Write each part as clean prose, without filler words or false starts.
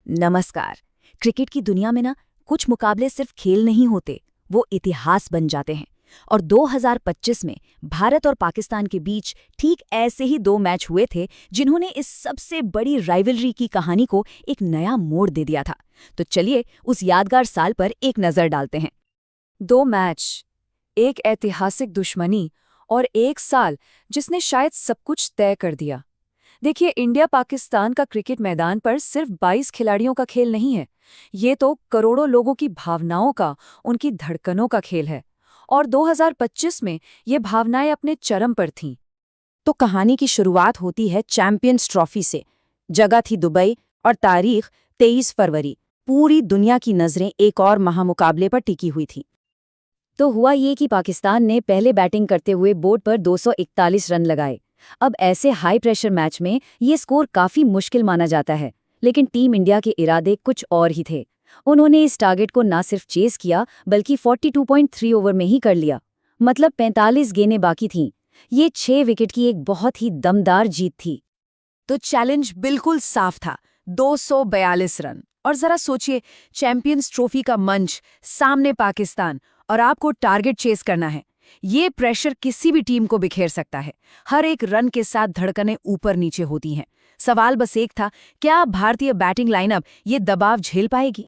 नमस्कार। क्रिकेट की दुनिया में कुछ मुकाबले सिर्फ खेल नहीं होते, वो इतिहास बन जाते हैं। और 2025 में भारत और पाकिस्तान के बीच ठीक ऐसे ही दो मैच हुए थे जिन्होंने इस सबसे बड़ी राइवलरी की कहानी को एक नया मोड़ दे दिया था। तो चलिए उस यादगार साल पर एक नज़र डालते हैं। दो मैच, एक ऐतिहासिक दुश्मनी और एक साल जिसने शायद सब कुछ तय कर दिया। देखिए, इंडिया पाकिस्तान का क्रिकेट मैदान पर सिर्फ 22 खिलाड़ियों का खेल नहीं है। ये तो करोड़ों लोगों की भावनाओं का, उनकी धड़कनों का खेल है। और 2025 में ये भावनाएं अपने चरम पर थीं। तो कहानी की शुरुआत होती है चैंपियंस ट्रॉफी से। जगह थी दुबई और तारीख 23 फरवरी। पूरी दुनिया की नज़रें एक और महामुकाबले पर टिकी हुई थी। तो हुआ ये कि पाकिस्तान ने पहले बैटिंग करते हुए बोर्ड पर 241 रन लगाए। अब ऐसे हाई प्रेशर मैच में ये स्कोर काफी मुश्किल माना जाता है, लेकिन टीम इंडिया के इरादे कुछ और ही थे। उन्होंने इस टारगेट को न सिर्फ चेस किया बल्कि 42.3 ओवर में ही कर लिया। मतलब 45 गेंदें बाकी थीं। ये 6 विकेट की एक बहुत ही दमदार जीत थी। तो चैलेंज बिल्कुल साफ था, 242 रन। और जरा सोचिए, चैंपियंस ट्रॉफी का मंच, सामने पाकिस्तान, और आपको टारगेट चेस करना है। ये प्रेशर किसी भी टीम को बिखेर सकता है। हर एक रन के साथ धड़कनें ऊपर नीचे होती हैं। सवाल बस एक था, क्या भारतीय बैटिंग लाइनअप ये दबाव झेल पाएगी?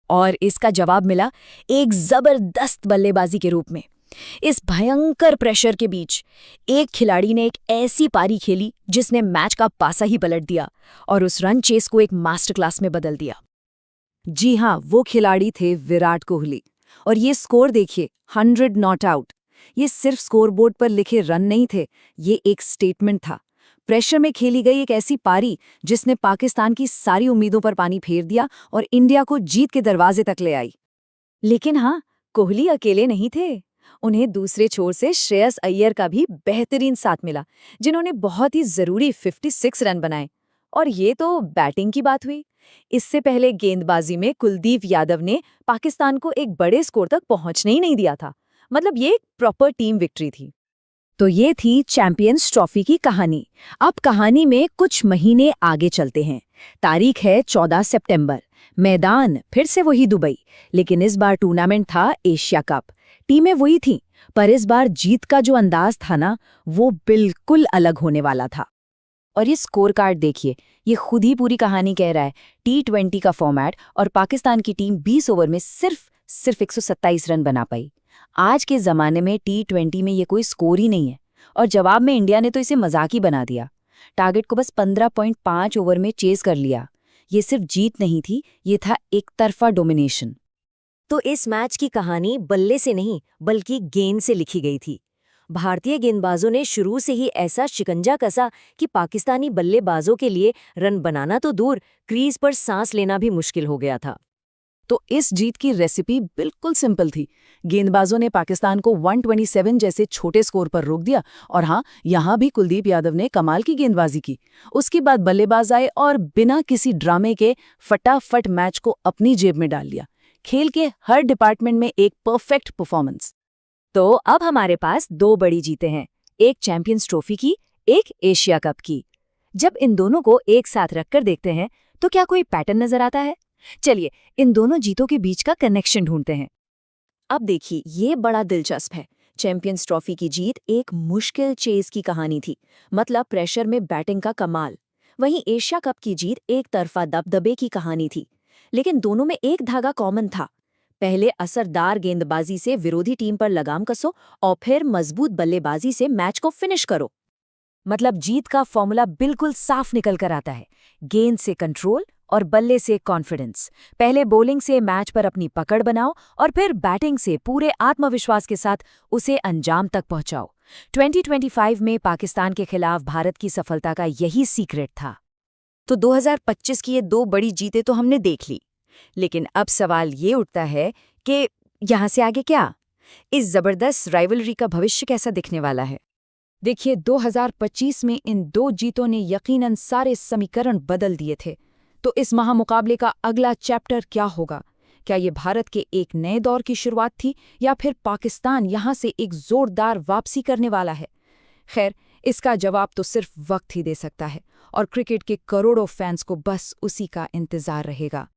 और इसका जवाब मिला एक जबरदस्त बल्लेबाजी के रूप में। इस भयंकर प्रेशर के बीच एक खिलाड़ी ने एक ऐसी पारी खेली जिसने मैच का पासा ही पलट दिया और उस रन चेस को एक मास्टर क्लास में बदल दिया। जी हाँ, वो खिलाड़ी थे विराट कोहली। और ये स्कोर देखिए, 100 नॉट आउट। ये सिर्फ स्कोरबोर्ड पर लिखे रन नहीं थे, ये एक स्टेटमेंट था। प्रेशर में खेली गई एक ऐसी पारी जिसने पाकिस्तान की सारी उम्मीदों पर पानी फेर दिया और इंडिया को जीत के दरवाजे तक ले आई। लेकिन हाँ, कोहली अकेले नहीं थे। उन्हें दूसरे छोर से श्रेयस अय्यर का भी बेहतरीन साथ मिला, जिन्होंने बहुत ही जरूरी 56 रन बनाए। और ये तो बैटिंग की बात हुई। इससे पहले गेंदबाजी में कुलदीप यादव ने पाकिस्तान को एक बड़े स्कोर तक पहुंचने ही नहीं दिया था। मतलब ये एक प्रॉपर टीम विक्ट्री थी। तो ये थी चैंपियंस ट्रॉफी की कहानी। अब कहानी में कुछ महीने आगे चलते हैं। तारीख है 14 सितंबर। मैदान फिर से वही दुबई, लेकिन इस बार टूर्नामेंट था एशिया कप। टीमें वही थीं, पर इस बार जीत का जो अंदाज था वो बिल्कुल अलग होने वाला था। और ये स्कोर कार्ड देखिए, ये खुद ही पूरी कहानी कह रहा है। T20 का फॉर्मेट और पाकिस्तान की टीम 20 ओवर में सिर्फ 127 रन बना पाई। आज के ज़माने में T20 में ये कोई स्कोर ही नहीं है। और जवाब में इंडिया ने तो इसे मजाक ही बना दिया। टारगेट को बस 15.5 ओवर में चेस कर लिया। ये सिर्फ जीत नहीं थी, ये था एक तरफा डोमिनेशन। तो इस मैच की कहानी बल्ले से नहीं बल्कि गेंद से लिखी गई थी। भारतीय गेंदबाजों ने शुरू से ही ऐसा शिकंजा कसा कि पाकिस्तानी बल्लेबाजों के लिए रन बनाना तो दूर, क्रीज पर सांस लेना भी मुश्किल हो गया था। तो इस जीत की रेसिपी बिल्कुल सिंपल थी। गेंदबाजों ने पाकिस्तान को 127 जैसे छोटे स्कोर पर रोक दिया। और हाँ, यहाँ भी कुलदीप यादव ने कमाल की गेंदबाजी की। उसके बाद बल्लेबाज आए और बिना किसी ड्रामे के फटाफट मैच को अपनी जेब में डाल लिया। खेल के हर डिपार्टमेंट में एक परफेक्ट परफॉर्मेंस। तो अब हमारे पास दो बड़ी जीतें हैं, एक चैंपियंस ट्रॉफी की, एक एशिया कप की। जब इन दोनों को एक साथ रखकर देखते हैं तो क्या कोई पैटर्न नजर आता है? चलिए इन दोनों जीतों के बीच का कनेक्शन ढूंढते हैं। अब देखिए, ये बड़ा दिलचस्प है। चैंपियंस ट्रॉफी की जीत एक मुश्किल चेस की कहानी थी, मतलब प्रेशर में बैटिंग का कमाल। वहीं एशिया कप की जीत एक तरफा दबदबे की कहानी थी, लेकिन दोनों में एक धागा कॉमन था। पहले असरदार गेंदबाजी से विरोधी टीम पर लगाम कसो और फिर मजबूत बल्लेबाजी से मैच को फिनिश करो। मतलब जीत का फॉर्मूला बिल्कुल साफ निकल कर आता है। गेंद से कंट्रोल और बल्ले से कॉन्फिडेंस। पहले बॉलिंग से मैच पर अपनी पकड़ बनाओ और फिर बैटिंग से पूरे आत्मविश्वास के साथ उसे अंजाम तक पहुंचाओ। 2025 में पाकिस्तान के खिलाफ भारत की सफलता का यही सीक्रेट था। तो 2025 की ये दो बड़ी जीतें तो हमने देख ली, लेकिन अब सवाल ये उठता है कि यहाँ से आगे क्या? इस जबरदस्त राइवलरी का भविष्य कैसा दिखने वाला है? देखिए, 2025 में इन दो जीतों ने यकीनन सारे समीकरण बदल दिए थे। तो इस महामुकाबले का अगला चैप्टर क्या होगा? क्या ये भारत के एक नए दौर की शुरुआत थी या फिर पाकिस्तान यहाँ से एक जोरदार वापसी करने वाला है? खैर, इसका जवाब तो सिर्फ वक्त ही दे सकता है। और क्रिकेट के करोड़ों फैंस को बस उसी का इंतजार रहेगा।